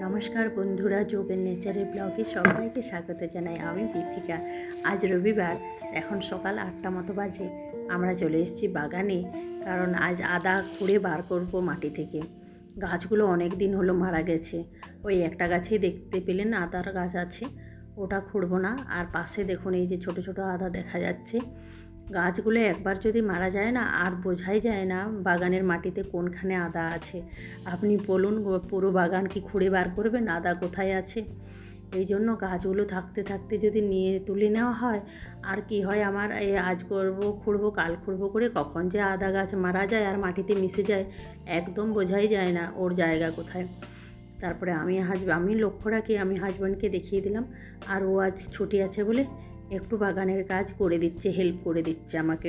নমস্কার বন্ধুরা, যোগের নেচারের ব্লগে সবাইকে স্বাগত জানাই। আমি পৃথিকা। আজ রবিবার, এখন সকাল 8টা মতো বাজে। আমরা চলে এসেছি বাগানে, কারণ আজ আদা খুঁড়ে বার করব মাটি থেকে। গাছগুলো অনেক দিন হলো মারা গেছে। ওই একটা গাছেই দেখতে পেলেন আদার গাছ আছে, ওটা খুঁড়বো না। আর পাশে দেখুন এই যে ছোট ছোট আদা দেখা যাচ্ছে। গাছগুলো একবার যদি মারা যায় না, আর বোঝাই যায় না বাগানের মাটিতে কোনখানে আদা আছে। আপনি বলুন, পুরো বাগান কি খুঁড়ে বার করবেন আদা কোথায় আছে? এই জন্য গাছগুলো থাকতে থাকতে যদি নিয়ে তুলে নেওয়া হয়, আর কি হয় আমার আজ করবো খুঁড়বো কাল খুঁড়বো করে কখন যে আদা গাছ মারা যায় আর মাটিতে মিশে যায়, একদম বোঝাই যায় না ওর জায়গা কোথায়। তারপরে আমি লক্ষ্য রাখি, আমি হাজব্যান্ডকে দেখিয়ে দিলাম। আর ও আজ ছুটি আছে বলে একটু বাগানের কাজ করে দিচ্ছে, হেল্প করে দিচ্ছে আমাকে।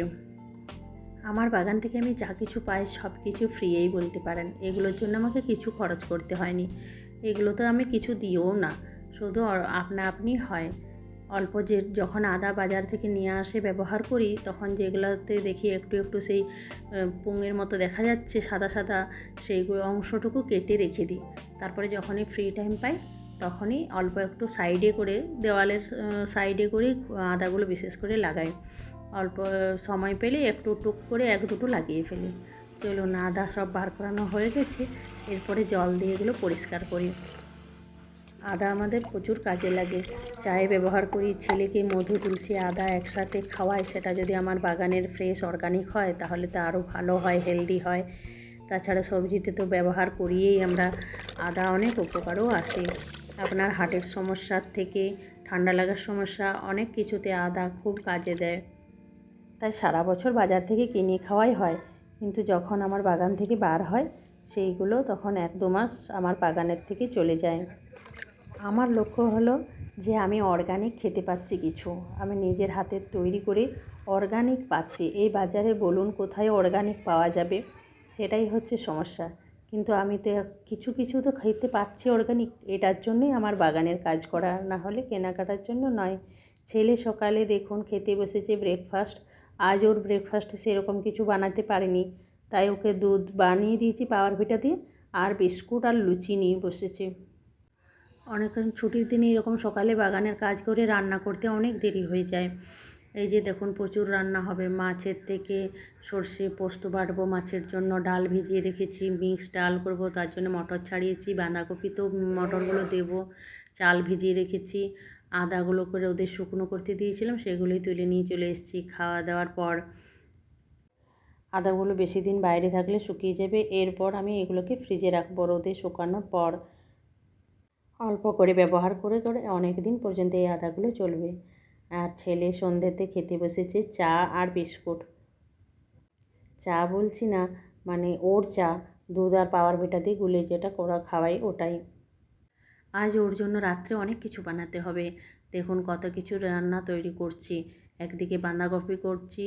আমার বাগান থেকে আমি যা কিছু পাই সব কিছু ফ্রিয়েই বলতে পারেন। এগুলোর জন্য আমাকে কিছু খরচ করতে হয়নি। এগুলোতে আমি কিছু দিও না, শুধু আপনা আপনি হয়। অল্প যে যখন আদা বাজার থেকে নিয়ে আসে ব্যবহার করি, তখন যেগুলোতে দেখি একটু একটু সেই পুঙের মতো দেখা যাচ্ছে সাদা সাদা, সেইগুলো অংশটুকু কেটে রেখে দিই। তারপরে যখনই ফ্রি টাইম পাই তখনই অল্প একটু সাইডে করে, দেওয়ালের সাইডে করে আদাগুলো বিশেষ করে লাগাই। অল্প সময় পেলে একটু টুক করে এক দুটো লাগিয়ে ফেলি। চলুন, আদা সব বার করানো হয়ে গেছে, এরপরে জল দিয়ে এগুলো পরিষ্কার করি। আদা আমাদের প্রচুর কাজে লাগে, চায়ে ব্যবহার করি। ছেলেকে মধু তুলসী আদা একসাথে খাওয়াই, সেটা যদি আমার বাগানের ফ্রেশ অর্গানিক হয় তাহলে তো আরও ভালো হয়, হেলদি হয়। তাছাড়া সবজিতে তো ব্যবহার করিয়েই আমরা। আদা অনেক উপকারও আসে, আপনার হার্টের সমস্যার থেকে ঠান্ডা লাগার সমস্যা, অনেক কিছুতে আদা খুব কাজে দেয়। তাই সারা বছর বাজার থেকে কিনে খাওয়াই হয়, কিন্তু যখন আমার বাগান থেকে বার হয় সেইগুলো তখন 1-2 মাস আমার বাগানের থেকে চলে যায়। আমার লক্ষ্য হলো যে আমি অর্গানিক খেতে পাচ্ছি কিছু, আমি নিজের হাতের তৈরি করে অর্গানিক পাচ্ছি। এই বাজারে বলুন কোথায় অর্গানিক পাওয়া যাবে, সেটাই হচ্ছে সমস্যা। কিন্তু আমি তো কিছু কিছু তো খেতে পাচ্ছি অর্গানিক, এটার জন্যই আমার বাগানের কাজ করা, না হলে কেনাকাটার জন্য নয়। ছেলে সকালে দেখুন খেতে বসেছে ব্রেকফাস্ট। আজ ওর ব্রেকফাস্টে সেরকম কিছু বানাতে পারিনি, তাই ওকে দুধ বানিয়ে দিয়েছি পাওয়ার ভিটা দিয়ে, আর বিস্কুট আর লুচি নিয়ে বসেছে। অনেকক্ষণ ছুটির দিনে এরকম সকালে বাগানের কাজ করে রান্না করতে অনেক দেরি হয়ে যায়। এই যে দেখুন প্রচুর রান্না হবে। মাছের থেকে সর্ষে পোস্ত বাটবো, মাছের জন্য ডাল ভিজিয়ে রেখেছি, মিক্সড ডাল করব, তার জন্য মটর ছাড়িয়েছি, বাঁধাকপি তো মটরগুলো দেব, চাল ভিজিয়ে রেখেছি। আদাগুলো করে ওদের শুকনো করতে দিয়েছিলাম, সেগুলোই তুলে নিয়ে চলে এসেছি। খাওয়া দাওয়ার পর আদাগুলো বেশি দিন বাইরে থাকলে শুকিয়ে যাবে, এরপর আমি এগুলোকে ফ্রিজে রাখবো রোদে শুকানোর পর। অল্প করে ব্যবহার করে করে অনেক দিন পর্যন্ত এই আদাগুলো চলবে। আর ছেলে সন্ধ্যেতে খেতে বসেছে চা আর বিস্কুট। চা বলছি না, মানে ওর চা, দুধ আর পাওয়ার ভিটা দিয়ে গুলে যেটা করা খাওয়াই ওটাই। আজ ওর জন্য রাত্রে অনেক কিছু বানাতে হবে। দেখুন কত কিছু রান্না তৈরি করছি। একদিকে বাঁধাকপি করছি,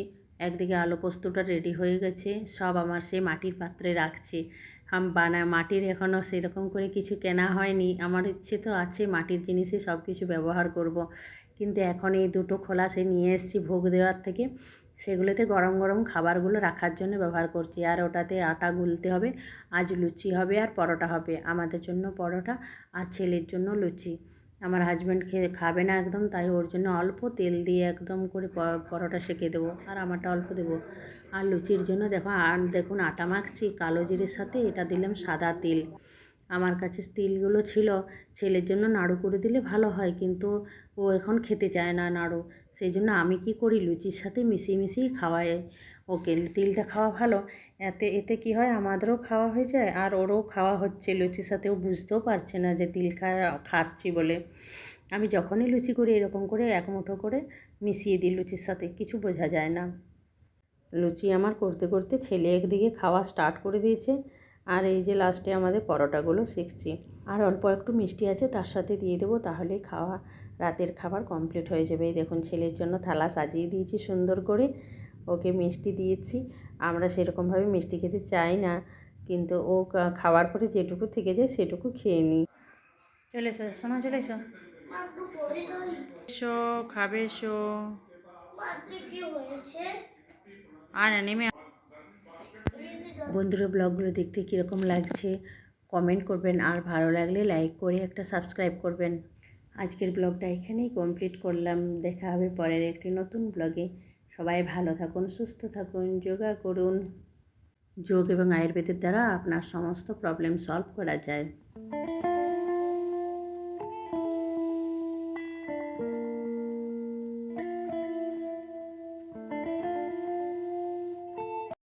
একদিকে আলু পোস্তটা রেডি হয়ে গেছে, সব আমার সেই মাটির পাত্রে রাখছি। মাটির এখনও সেরকম করে কিছু কেনা হয়নি। আমার ইচ্ছে তো আছে মাটির জিনিসে সব কিছু ব্যবহার করব, কিন্তু এখন এই দুটো খোলা সে নিয়ে এসেছি ভোগ দেওয়ার থেকে, সেগুলোতে গরম গরম খাবারগুলো রাখার জন্য ব্যবহার করছি। আর ওটাতে আটা গুলতে হবে। আজ লুচি হবে আর পরোটা হবে, আমাদের জন্য পরোটা আর ছেলের জন্য লুচি। আমার হাজব্যান্ড খাবে না একদম, তাই ওর জন্য অল্প তেল দিয়ে একদম করে পরোটা সেঁকে দেবো, আর আমারটা অল্প দেবো। আর লুচির জন্য দেখুন আটা মাখছি কালো জিরের সাথে, এটা দিলাম সাদা তিল। আমার কাছে তিলগুলো ছিল, ছেলের জন্য নাড়ু করে দিলে ভালো হয়, কিন্তু ও এখন খেতে চায় না নাড়ু। সেই জন্য আমি কি করি, লুচির সাথে মিশিয়ে মিশিয়ে খাওয়াই ওকে। তিলটা খাওয়া ভালো, এতে কি হয় আমাদেরও খাওয়া হয়ে যায় আর ওরও খাওয়া হচ্ছে লুচির সাথে। ও বুঝতেও পারছে না যে তিল খাচ্ছি বলে। আমি যখনই লুচি করি এরকম করে এক মুঠো করে মিশিয়ে দিই লুচির সাথে, কিছু বোঝা যায় না। লুচি আমার করতে করতে ছেলে একদিকে খাওয়া স্টার্ট করে দিয়েছে, আর এই যে লাস্টে আমাদের পরোটাগুলো শিখছি। আর অল্প একটু মিষ্টি আছে তার সাথে দিয়ে দেবো, তাহলেই রাতের খাবার কমপ্লিট হয়ে যাবে। এই দেখুন ছেলের জন্য থালা সাজিয়ে দিয়েছি সুন্দর করে, ওকে মিষ্টি দিয়েছি। আমরা সেরকমভাবে মিষ্টি খেতে চাই না, কিন্তু ও খাওয়ার পরে যেটুকু থেকে যায় সেটুকু খেয়ে নিই। চলে এসো সোনা, চলে এসো, এসো খাবে এসো। আর নেমে বন্ধুরা ব্লগগুলো দেখতে কীরকম লাগছে কমেন্ট করবেন, আর ভালো লাগলে লাইক করে একটা সাবস্ক্রাইব করবেন। আজকের ব্লগটা এখানেই কমপ্লিট করলাম। দেখা হবে পরের একটি নতুন ব্লগে। সবাই ভালো থাকুন, সুস্থ থাকুন, যোগা করুন। যোগ এবং আয়ুর্বেদের দ্বারা আপনার সমস্ত প্রবলেম সলভ করা যায়।